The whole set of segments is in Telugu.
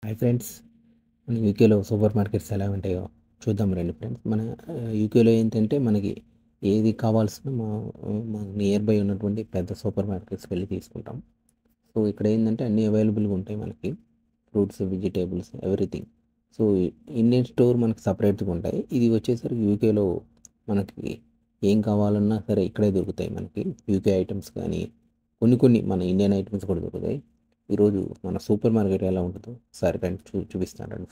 హాయ్ ఫ్రెండ్స్, మన యూకేలో సూపర్ మార్కెట్స్ ఎలా ఉంటాయో చూద్దాం రండి ఫ్రెండ్స్. మన యూకేలో ఏంటంటే మనకి ఏది కావాల్సిన మా నియర్ బై ఉన్నటువంటి పెద్ద సూపర్ మార్కెట్స్ వెళ్ళి తీసుకుంటాం. సో ఇక్కడ ఏంటంటే అన్నీ అవైలబుల్గా ఉంటాయి మనకి, fruits, vegetables, everything. So Indian store మనకి సపరేట్గా ఉంటాయి. ఇది వచ్చేసరికి యూకేలో మనకి ఏం కావాలన్నా సరే ఇక్కడే దొరుకుతాయి. మనకి యూకే ఐటమ్స్ కానీ కొన్ని మన ఇండియన్ ఐటమ్స్ కూడా దొరుకుతాయి. ఈరోజు మన సూపర్ మార్కెట్ ఎలా ఉంటుందో ఒకసారి రండి చూపిస్తానండి.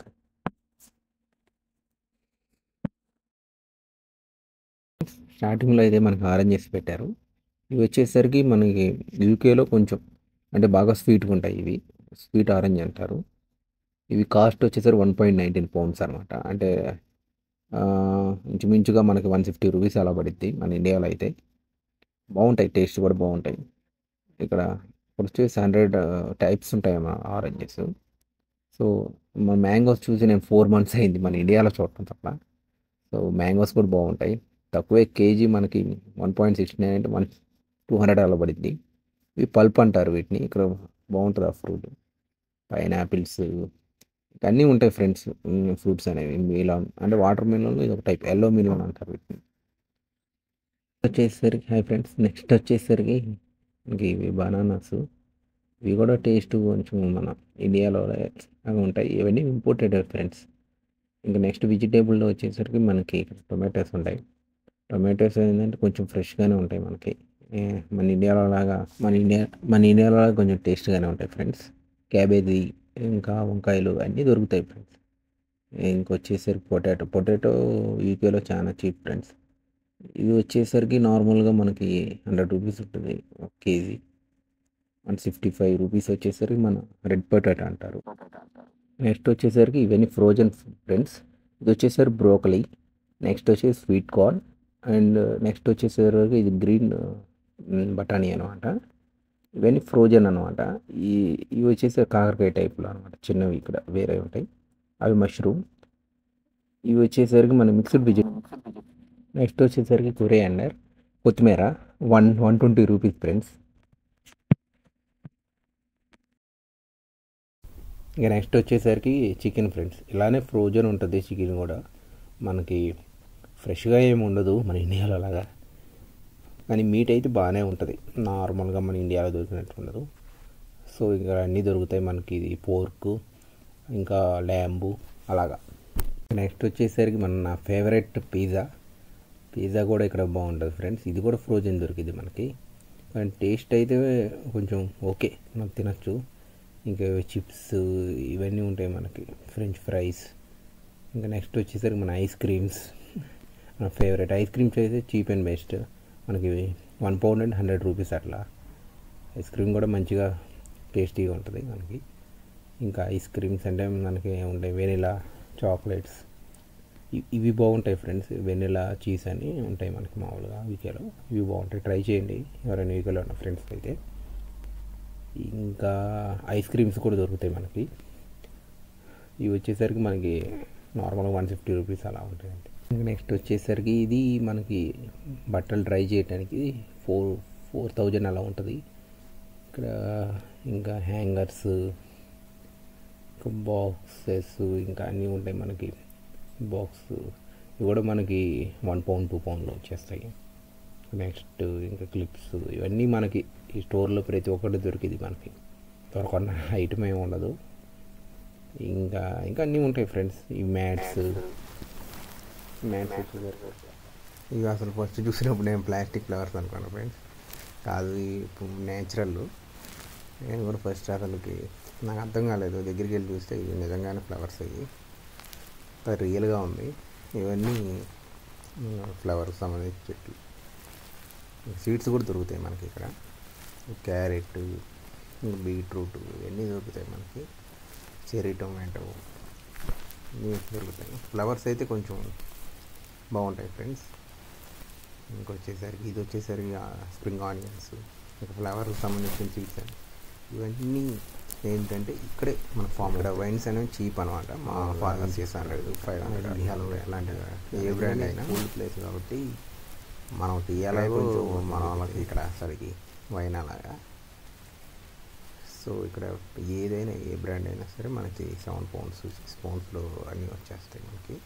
స్టార్టింగ్లో అయితే మనకి ఆరెంజెస్ పెట్టారు. ఇవి వచ్చేసరికి మనకి యూకేలో కొంచెం అంటే బాగా స్వీట్గా ఉంటాయి. ఇవి స్వీట్ ఆరెంజ్ అంటారు. ఇవి కాస్ట్ వచ్చేసరికి 1.19 పౌండ్స్ అనమాట. అంటే ఇంచుమించుగా మనకి 150 రూపీస్ అలా పడుద్ది మన ఇండియాలో అయితే. బాగుంటాయి, టేస్ట్ కూడా బాగుంటాయి. ఇక్కడ వచ్చేసి 100 టైప్స్ ఉంటాయి మా ఆరెంజెస్. సో మా మ్యాంగోస్ చూసి నేను 4 మంత్స్ అయింది మన ఇండియాలో చూడటం తప్ప. సో మ్యాంగోస్ కూడా బాగుంటాయి. తక్కువే, కేజీ మనకి 1.69 అంటే 200 అలా పడింది. ఇవి పల్ప్ అంటారు వీటిని. ఇక్కడ బాగుంటుంది ఆ ఫ్రూట్. పైనాపిల్స్ అన్నీ ఉంటాయి ఫ్రెండ్స్. ఫ్రూట్స్ అనేవి మిలాన్ అంటే వాటర్ మిలన్, ఇది ఒక టైప్ ఎల్లో మిలన్ అంటారు వీటిని. వచ్చేసరికి హాయ్ ఫ్రెండ్స్, నెక్స్ట్ వచ్చేసరికి మనకి ఇవి బనానాస్. ఇవి కూడా టేస్ట్ కొంచెం మన ఇండియాలో అవి ఉంటాయి. ఇవన్నీ ఇంపోర్టెడ్ ఫ్రెండ్స్. ఇంకా నెక్స్ట్ వెజిటేబుల్లో వచ్చేసరికి మనకి టొమాటోస్ ఉంటాయి. టొమాటోస్ ఏంటంటే కొంచెం ఫ్రెష్గానే ఉంటాయి మనకి. మన ఇండియాలో లాగా మన ఇండియాలో లాగా కొంచెం టేస్ట్గానే ఉంటాయి ఫ్రెండ్స్. క్యాబేజీ ఇంకా వంకాయలు అన్నీ దొరుకుతాయి ఫ్రెండ్స్. ఇంకొచ్చేసరికి పొటాటో యూకేలో చాలా చీప్ ఫ్రెండ్స్. ఇది వచ్చేసరికి నార్మల్గా మనకి 100 రూపీస్ ఉంటుంది ఒక కేజీ. 155 రూపీస్ వచ్చేసరికి మన రెడ్ పొటాటో అంటారు. నెక్స్ట్ వచ్చేసరికి ఇవన్నీ ఫ్రోజన్ ఫ్రెండ్స్. ఇది వచ్చేసరికి బ్రోకలీ. నెక్స్ట్ వచ్చేసి స్వీట్ కార్న్. అండ్ నెక్స్ట్ వచ్చేసరికి ఇది గ్రీన్ బఠానీ అనమాట. ఇవన్నీ ఫ్రోజన్ అనమాట. ఇవి వచ్చేసి కాకరకాయ టైప్లో అనమాట, చిన్నవి ఇక్కడ వేరే ఉంటాయి. అవి మష్రూమ్. ఇవి వచ్చేసరికి మన మిక్స్డ్ వెజిటేబుల్. నెక్స్ట్ వచ్చేసరికి కొరియాండర్, కొత్తిమీర. 120 రూపీస్ ఫ్రెండ్స్. ఇక నెక్స్ట్ వచ్చేసరికి చికెన్ ఫ్రెండ్స్. ఇలానే ఫ్రోజన్ ఉంటుంది చికెన్ కూడా. మనకి ఫ్రెష్గా ఏమి ఉండదు మన ఇండియాలో లాగా, కానీ మీట్ అయితే బాగానే ఉంటుంది. నార్మల్గా మన ఇండియాలో దొరికినట్టు ఉండదు. సో ఇక్కడ అన్నీ దొరుకుతాయి మనకి. ఇది పోర్కు, ఇంకా ల్యాంబు అలాగా. నెక్స్ట్ వచ్చేసరికి నా ఫేవరెట్ పిజ్జా కూడా ఇక్కడ బాగుంటుంది ఫ్రెండ్స్. ఇది కూడా ఫ్రోజన్ దొరికింది మనకి, కానీ టేస్ట్ అయితే కొంచెం ఓకే, మనం తినచ్చు. ఇంకా చిప్స్ ఇవన్నీ ఉంటాయి మనకి, ఫ్రెంచ్ ఫ్రైస్. ఇంకా నెక్స్ట్ వచ్చేసరికి మన ఐస్ క్రీమ్స్. నా ఫేవరెట్ ఐస్ క్రీమ్స్ అయితే చీప్ అండ్ బెస్ట్. మనకి 1 పౌండ్ అండ్ 100 రూపీస్ అట్లా. ఐస్ క్రీమ్ కూడా మంచిగా టేస్టీగా ఉంటుంది మనకి. ఇంకా ఐస్ క్రీమ్స్ అంటే మనకి ఉంటాయి వెనిలా, చాక్లెట్స్. ఇవి బాగుంటాయి ఫ్రెండ్స్. వెనిలా, చీజ్ అని ఉంటాయి మనకి మామూలుగా వీకేలో. ఇవి బాగుంటాయి, ట్రై చేయండి ఎవరైనా వీకేలో ఉన్న ఫ్రెండ్స్ అయితే. ఇంకా ఐస్ క్రీమ్స్ కూడా దొరుకుతాయి మనకి. ఇవి వచ్చేసరికి మనకి నార్మల్గా 150 రూపీస్ అలా ఉంటాయండి. నెక్స్ట్ వచ్చేసరికి ఇది మనకి బట్టలు డ్రై చేయడానికి 4000 అలా ఉంటుంది ఇక్కడ. ఇంకా హ్యాంగర్స్, ఇంకా బాక్సెస్, ఇంకా అన్నీ ఉంటాయి మనకి. బాక్స్ ఇవి కూడా మనకి 1 పౌండ్ 2 పౌండ్లో వచ్చేస్తాయి. నెక్స్ట్ ఇంకా క్లిప్స్, ఇవన్నీ మనకి ఈ స్టోర్లో ప్రతి ఒక్కటి దొరికింది మనకి. దొరకన్న ఐటమ్ ఏమి ఉండదు. ఇంకా అన్నీ ఉంటాయి ఫ్రెండ్స్. ఈ మ్యాట్స్ ఇవి అసలు ఫస్ట్ చూసినప్పుడు నేను ప్లాస్టిక్ ఫ్లవర్స్ అనుకున్నాను ఫ్రెండ్స్. కాదు, ఇప్పుడు న్యాచురల్. నేను కూడా ఫస్ట్ అసలుకి నాకు అర్థం కాలేదు. దగ్గరికి వెళ్ళి చూస్తే ఇవి నిజంగానే ఫ్లవర్స్. ఇవి రియల్గా ఉంది. ఇవన్నీ ఫ్లవర్స్ సంబంధించిన చెట్లు. సీడ్స్ కూడా దొరుకుతాయి మనకి ఇక్కడ. క్యారెట్, బీట్రూట్ ఇవన్నీ దొరుకుతాయి మనకి. చెర్రీ టొమాటో ఇవన్నీ దొరుకుతాయి. ఫ్లవర్స్ అయితే కొంచెం బాగుంటాయి ఫ్రెండ్స్. ఇంకొచ్చేసరికి ఇది వచ్చేసరికి స్ప్రింగ్ ఆనియన్స్, ఇంకా ఫ్లవర్కి సంబంధించిన సీడ్స్ అని. ఇవన్నీ ఏంటంటే ఇక్కడే మన ఫామ్. ఇక్కడ వైన్స్ అనేవి చీప్ అనమాట. మా ఫార్మర్ 600, 500 అలాంటివి. ఏ బ్రాండ్ అయినా కూల్ ప్లేస్ కాబట్టి మనం తీయాలి కొంచెం మన వాళ్ళకి ఇక్కడ అసలుకి వైన్ అలాగా. సో ఇక్కడ ఏదైనా ఏ బ్రాండ్ అయినా సరే మనకి 7 పౌండ్స్ 6 పౌండ్స్లో అన్నీ వచ్చేస్తాయి మనకి.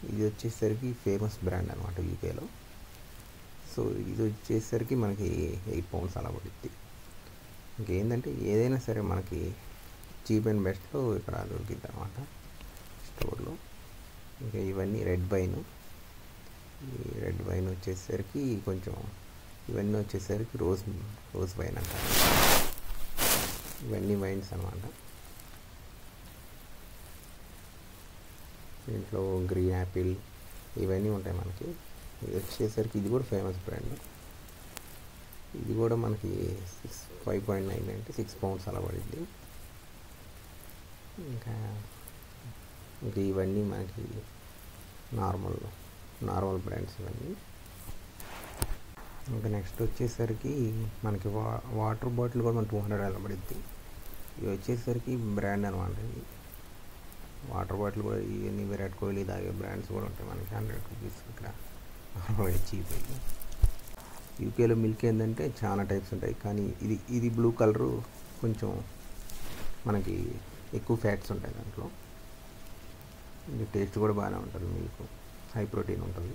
ఇది వచ్చేసరికి ఫేమస్ బ్రాండ్ అనమాట యూకేలో. సో ఇది వచ్చేసరికి మనకి 8 పౌండ్స్ అలా పడుద్ది. ఇంకేంటంటే ఏదైనా సరే మనకి చీప్ అండ్ బెస్ట్లో ఇక్కడ దొరికిద్ది అనమాట స్టోర్లో. ఇంకా ఇవన్నీ రెడ్ వైన్. ఈ రెడ్ వైన్ వచ్చేసరికి కొంచెం, ఇవన్నీ వచ్చేసరికి రోజ్ వైన్ అంటారు. ఇవన్నీ వైన్స్ అనమాట. దీంట్లో గ్రీన్ యాపిల్ ఇవన్నీ ఉంటాయి మనకి. ఇది వచ్చేసరికి ఇది కూడా ఫేమస్ బ్రాండ్. ఇది కూడా మనకి 5.9 అంటే 6 పౌండ్స్ అలా పడింది. ఇంకా ఇవన్నీ మనకి నార్మల్ బ్రాండ్స్ ఇవన్నీ. ఇంకా నెక్స్ట్ వచ్చేసరికి మనకి వాటర్ బాటిల్ కూడా మనకి 200 అలా పడుద్ది. ఇవి వచ్చేసరికి బ్రాండ్ అనమాట. ఇది వాటర్ బాటిల్ కూడా ఇవన్నీ విరాట్ కోహ్లీ తాగే బ్రాండ్స్ కూడా ఉంటాయి మనకి. 100 రూపీస్ ఇక్కడ నార్మల్గా చీప్. యూకేలో మిల్క్ ఏంటంటే చాలా టైప్స్ ఉంటాయి, కానీ ఇది బ్లూ కలరు కొంచెం మనకి ఎక్కువ ఫ్యాట్స్ ఉంటాయి దాంట్లో. ఇది టేస్ట్ కూడా బాగానే ఉంటుంది, మిల్క్ హై ప్రోటీన్ ఉంటుంది.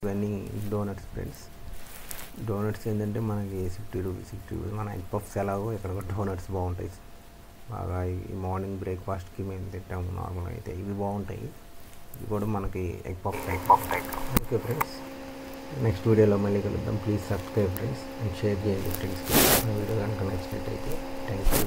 ఇవన్నీ డోనట్స్ ఫ్రెండ్స్. డోనట్స్ ఏంటంటే మనకి 60 రూపీస్ మన ఎగ్ పఫ్స్ ఎలాగో ఇక్కడ కూడా డోనట్స్ బాగుంటాయి బాగా. ఈ మార్నింగ్ బ్రేక్ఫాస్ట్కి మేము తింటాము నార్మల్గా అయితే. ఇవి బాగుంటాయి. ఇవి కూడా మనకి egg puff type. Okay friends, next వీడియోలో మళ్ళీ కలుద్దాం. Please subscribe friends and share చేయండి ఫ్రెండ్స్కి. నా వీడియో కనుక నచ్చినట్టయితే. Thank you.